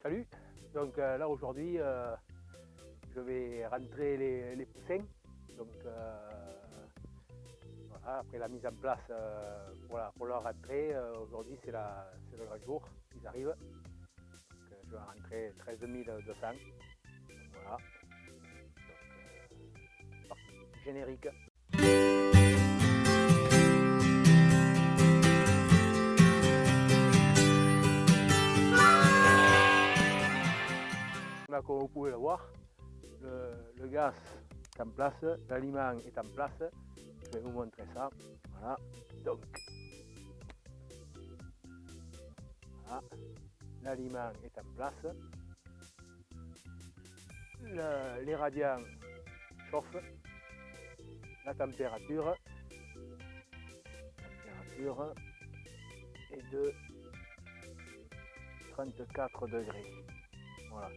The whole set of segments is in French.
Salut, donc là aujourd'hui je vais rentrer les poussins. Donc voilà, après la mise en place pour leur rentrée, aujourd'hui c'est le grand jour, ils arrivent. Donc, je vais rentrer 13 200. Voilà, donc parti. Générique. Là, comme vous pouvez le voir, le gaz est en place, l'aliment est en place. Je vais vous montrer ça. Voilà, donc voilà, l'aliment est en place. Les radiants chauffent. La température est de 34 degrés. Voilà.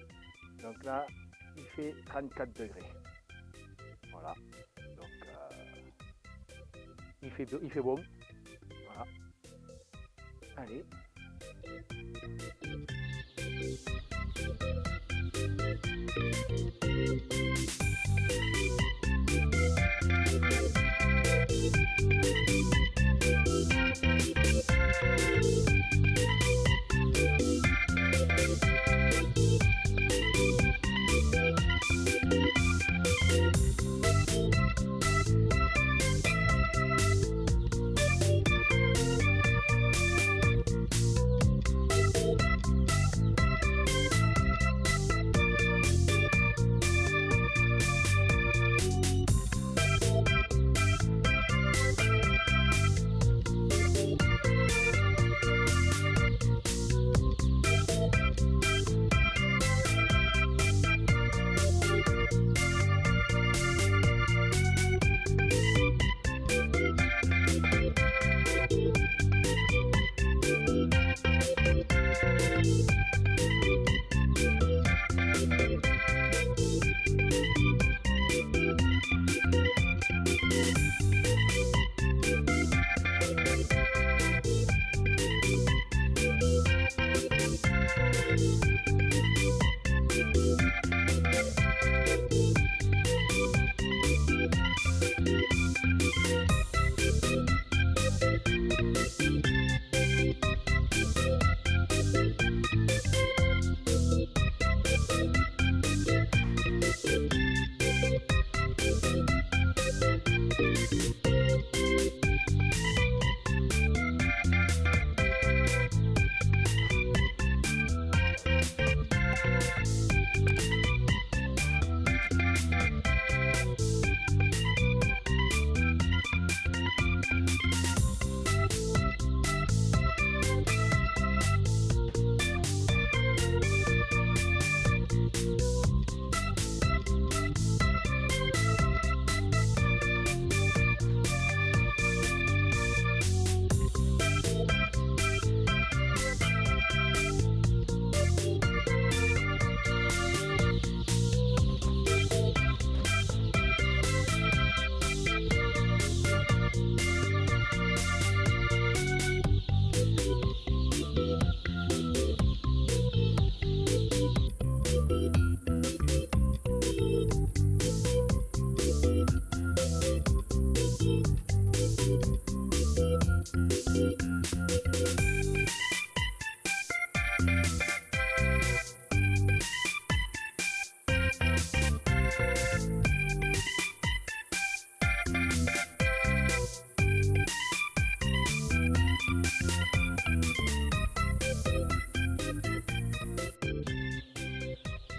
Donc là, il fait 34 degrés. Voilà. Donc il fait bon. Voilà. Allez.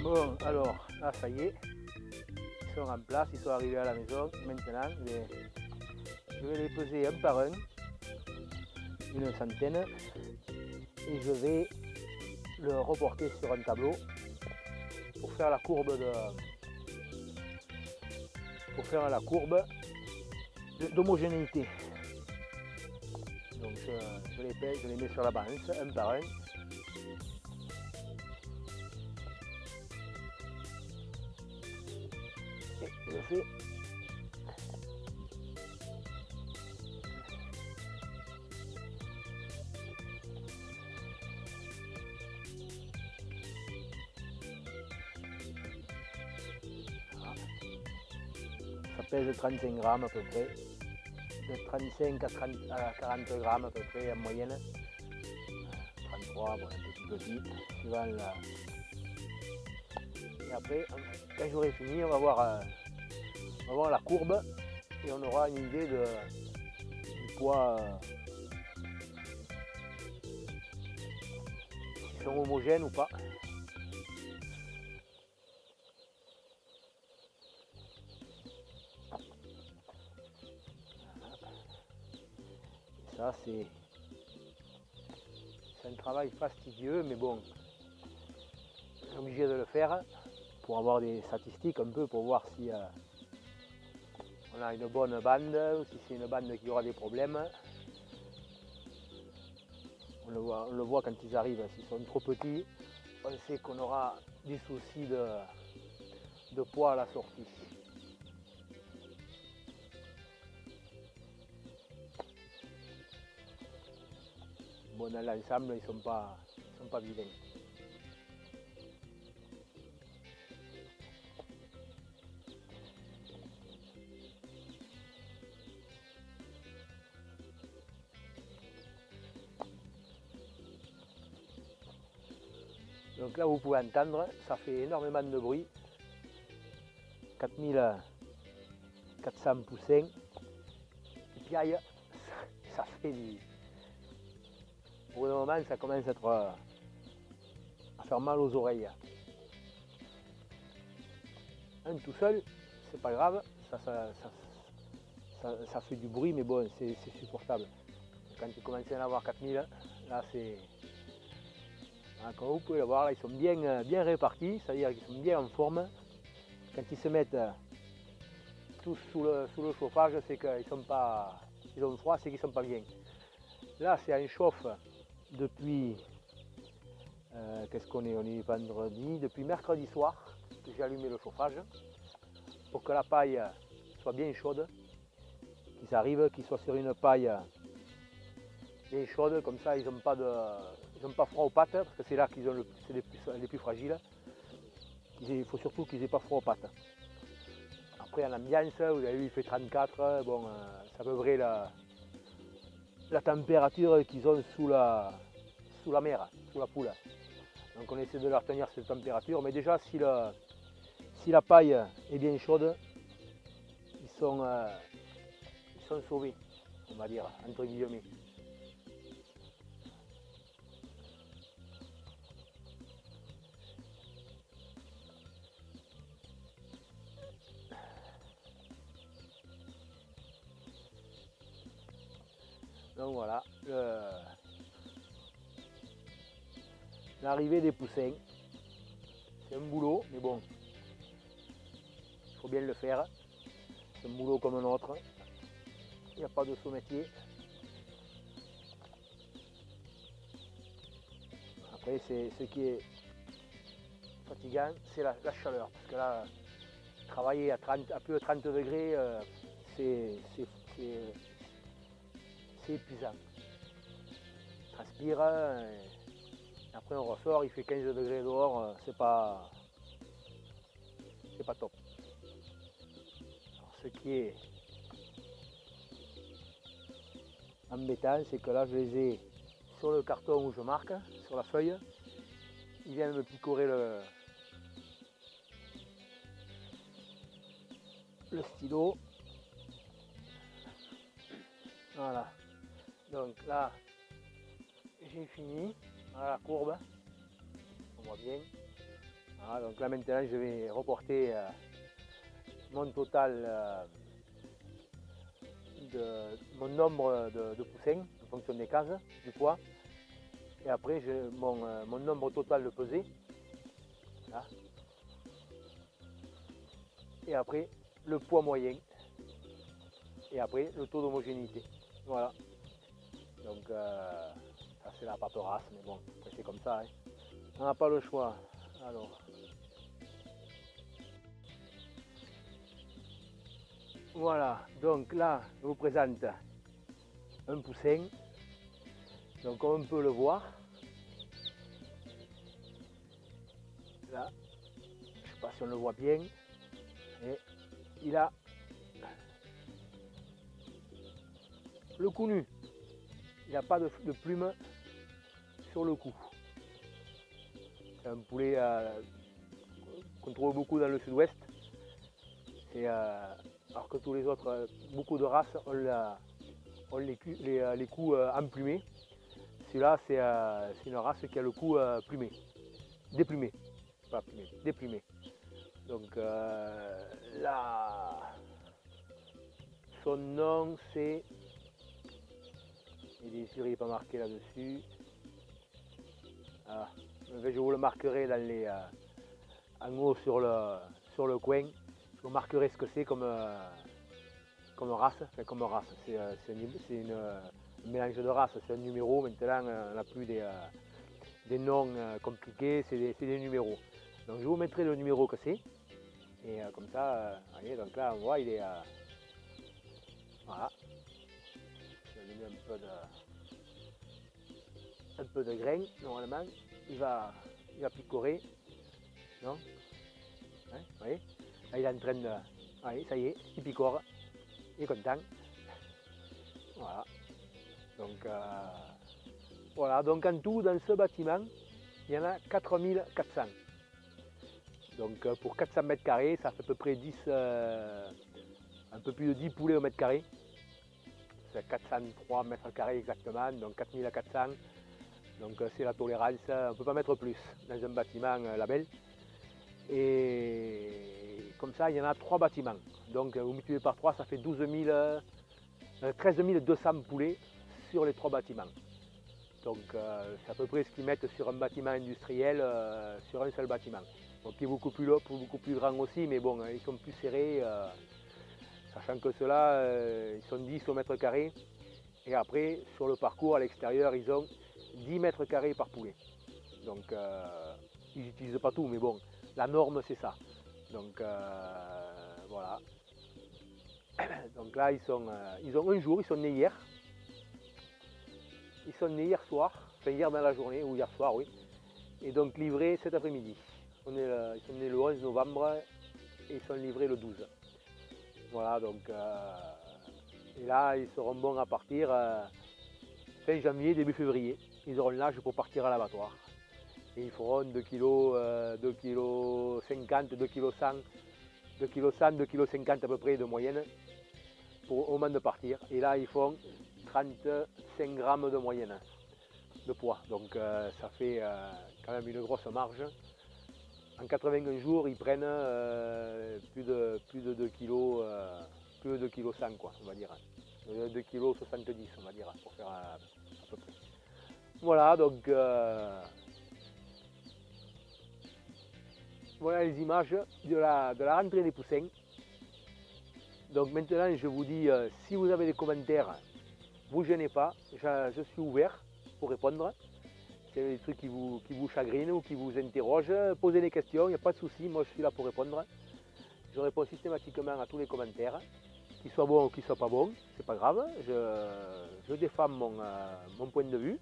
Bon, alors là ça y est, ils sont en place, ils sont arrivés à la maison. Maintenant, je vais les peser un par un, une centaine, et je vais le reporter sur un tableau pour faire la courbe d'homogénéité. Donc je les pèse, je les mets sur la balance un par un. Et je fais ça pèse 35 grammes à peu près, de 35 à 40 grammes à peu près en moyenne, 33, bon, un petit, suivant la... Et après, quand j'aurai fini, on va voir la courbe et on aura une idée du poids, s'ils sont homogènes ou pas. Et ça, c'est un travail fastidieux, mais bon, on est obligé de le faire pour avoir des statistiques un peu, pour voir si on a une bonne bande ou si c'est une bande qui aura des problèmes. On le voit quand ils arrivent, s'ils sont trop petits, on sait qu'on aura des soucis de poids à la sortie. Bon, dans l'ensemble, ils ne sont pas vilains. Donc là, vous pouvez entendre, ça fait énormément de bruit. 4400 poussins. Et puis aïe, ça fait du... Pour le moment, ça commence à faire mal aux oreilles. Un tout seul, c'est pas grave, ça fait du bruit, mais bon, c'est supportable. Quand tu commences à en avoir 4000, là c'est... Comme vous pouvez le voir, là, ils sont bien répartis, c'est-à-dire qu'ils sont bien en forme. Quand ils se mettent tous sous le chauffage, c'est qu'ils ont froid, c'est qu'ils ne sont pas bien. Là, c'est un chauffe depuis, qu'est-ce qu'on est? On est vendredi, depuis mercredi soir que j'ai allumé le chauffage pour que la paille soit bien chaude, qu'ils soient sur une paille bien chaude, comme ça ils n'ont pas froid aux pattes, parce que c'est là qu'ils ont les plus fragiles. Il faut surtout qu'ils n'aient pas froid aux pattes. Après en ambiance, vous avez vu, il fait 34, bon, c'est à peu près la température qu'ils ont sous la mer, sous la poule. Donc on essaie de leur tenir cette température, mais déjà si la paille est bien chaude, ils sont sauvés, on va dire, entre guillemets. Donc voilà, l'arrivée des poussins. C'est un boulot, mais bon, il faut bien le faire. C'est un boulot comme un autre. Il n'y a pas de sous-métier. Après, ce qui est fatigant, c'est la chaleur. Parce que là, travailler à plus de 30 degrés, c'est épuisant. On transpire, et après on ressort, il fait 15 degrés dehors, c'est pas top. Alors, ce qui est embêtant, c'est que là je les ai sur le carton où je marque, sur la feuille, ils viennent me picorer le stylo. Voilà. Donc là, j'ai fini. Voilà la courbe. On voit bien. Voilà, donc là maintenant, je vais reporter mon total mon nombre de poussins en fonction des cases, du poids. Et après, mon nombre total de pesées. Là. Et après, le poids moyen. Et après, le taux d'homogénéité. Voilà. Donc, ça c'est la paperasse, mais bon, c'est comme ça. Hein. On n'a pas le choix. Alors. Voilà, donc là, je vous présente un poussin. Donc, comme on peut le voir, là, je ne sais pas si on le voit bien, et il a le cou nu, il n'y a pas de plumes sur le cou. C'est un poulet qu'on trouve beaucoup dans le sud-ouest. Alors que tous les autres, beaucoup de races ont les coups emplumés. Celui-là, c'est une race qui a le cou plumé, déplumé, pas plumé, déplumé. Donc là, son nom c'est, il n'est pas marqué là-dessus. Ah, je vous le marquerai en haut sur le coin. Je vous marquerai ce que c'est comme race. Enfin, comme race, c'est un mélange de races, c'est un numéro. Maintenant, on n'a plus des noms compliqués, c'est des numéros. Donc je vous mettrai le numéro que c'est. Et comme ça, voyez, donc là on voit il est voilà. Je vais donner un peu de grain, normalement, il va picorer. Non, hein, vous voyez, là il est en train de. Allez, ça y est, il picore, il est content. Voilà. Donc voilà, donc en tout dans ce bâtiment, il y en a 4400. Donc pour 400 mètres carrés, ça fait à peu près un peu plus de 10 poulets au mètre carré. C'est 403 mètres carrés exactement, donc 4400. Donc c'est la tolérance, on ne peut pas mettre plus dans un bâtiment label. Et comme ça, il y en a 3 bâtiments. Donc vous multipliez par 3, ça fait 13 200 poulets sur les 3 bâtiments. Donc c'est à peu près ce qu'ils mettent sur un bâtiment industriel, sur un seul bâtiment. Donc il est beaucoup plus grand aussi, mais bon, ils sont plus serrés, sachant que ceux-là, ils sont 10 au mètre carré. Et après, sur le parcours, à l'extérieur, ils ont 10 mètres carrés par poulet. Donc ils n'utilisent pas tout, mais bon, la norme c'est ça. Donc voilà. Donc là, ils ont un jour, ils sont nés hier. Ils sont nés hier soir, enfin hier dans la journée, ou hier soir, oui. Et donc livrés cet après-midi. Ils sont nés le 11 novembre et ils sont livrés le 12. Voilà, donc et là ils seront bons à partir fin janvier, début février. Ils auront l'âge pour partir à l'abattoir. Et ils feront 2 kg, 2 kg 50, 2 kg 100, 2 kg 100, 2 kg 50 à peu près de moyenne au moment de partir. Et là ils font 35 grammes de moyenne de poids. Donc ça fait quand même une grosse marge. En 81 jours, ils prennent plus de 2 kg, plus de 2 kg 100 quoi, on va dire. 2 kg 70 on va dire, pour faire à peu près. Voilà, donc voilà les images de la rentrée des poussins. Donc maintenant, je vous dis, si vous avez des commentaires, vous gênez pas, je suis ouvert pour répondre. S'il y a des trucs qui vous chagrinent ou qui vous interrogent, posez des questions, il n'y a pas de souci, moi je suis là pour répondre. Je réponds systématiquement à tous les commentaires, qu'ils soient bons ou qu'ils ne soient pas bons, c'est pas grave, je défends mon point de vue.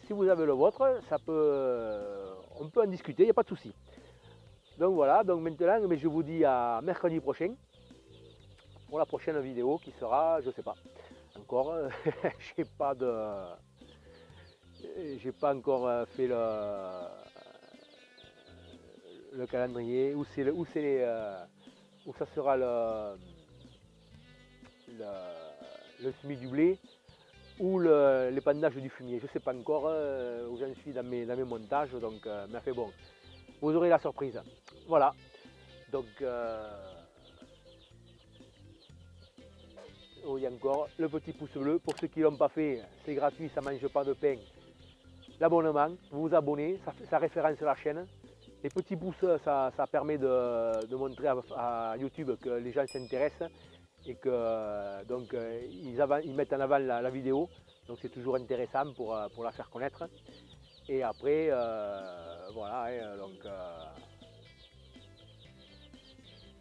Si vous avez le vôtre, on peut en discuter, il n'y a pas de souci. Donc voilà, donc maintenant je vous dis à mercredi prochain pour la prochaine vidéo qui sera, je ne sais pas encore, j'ai pas encore fait le calendrier, où ça sera le semis du blé ou l'épandage du fumier. Je ne sais pas encore où j'en suis dans mes montages, donc mais fait bon, vous aurez la surprise. Voilà, donc il y a encore le petit pouce bleu. Pour ceux qui ne l'ont pas fait, c'est gratuit, ça ne mange pas de pain. L'abonnement, vous vous abonnez, ça référence la chaîne. Les petits pouces, ça permet de montrer à YouTube que les gens s'intéressent et que donc ils mettent en avant la vidéo. Donc c'est toujours intéressant pour la faire connaître. Et après, voilà, donc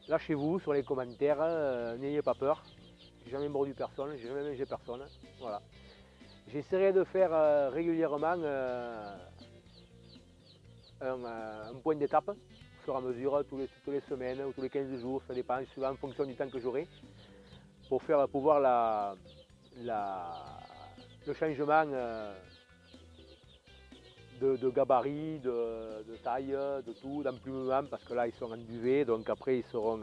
lâchez-vous sur les commentaires, n'ayez pas peur. J'ai jamais mordu personne, j'ai jamais mangé personne. Voilà. J'essaierai de faire régulièrement un point d'étape au fur et à mesure, toutes les semaines ou tous les 15 jours, ça dépend souvent en fonction du temps que j'aurai, pour pouvoir le changement de gabarit, de taille, de tout, d'emplumement, parce que là ils sont en duvet, donc après ils seront,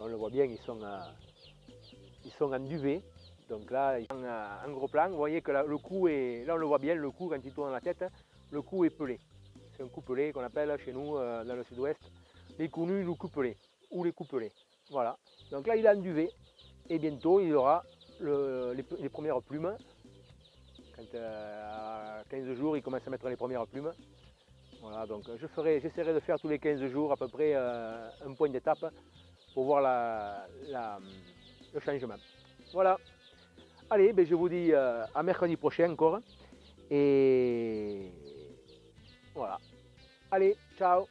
on le voit bien, ils sont en duvet. Donc là, ils sont en gros plan. Vous voyez que là, le cou est, là on le voit bien, le cou quand il tourne la tête, le cou est pelé. C'est un cou pelé qu'on appelle chez nous dans le sud-ouest les coups nus ou couplés, ou les couplés. Voilà. Donc là il est en duvet et bientôt il aura les premières plumes. Quand à 15 jours il commence à mettre les premières plumes. Voilà, donc j'essaierai de faire tous les 15 jours à peu près un point d'étape pour voir le changement. Voilà. Allez, ben je vous dis à mercredi prochain encore. Et voilà. Allez, ciao.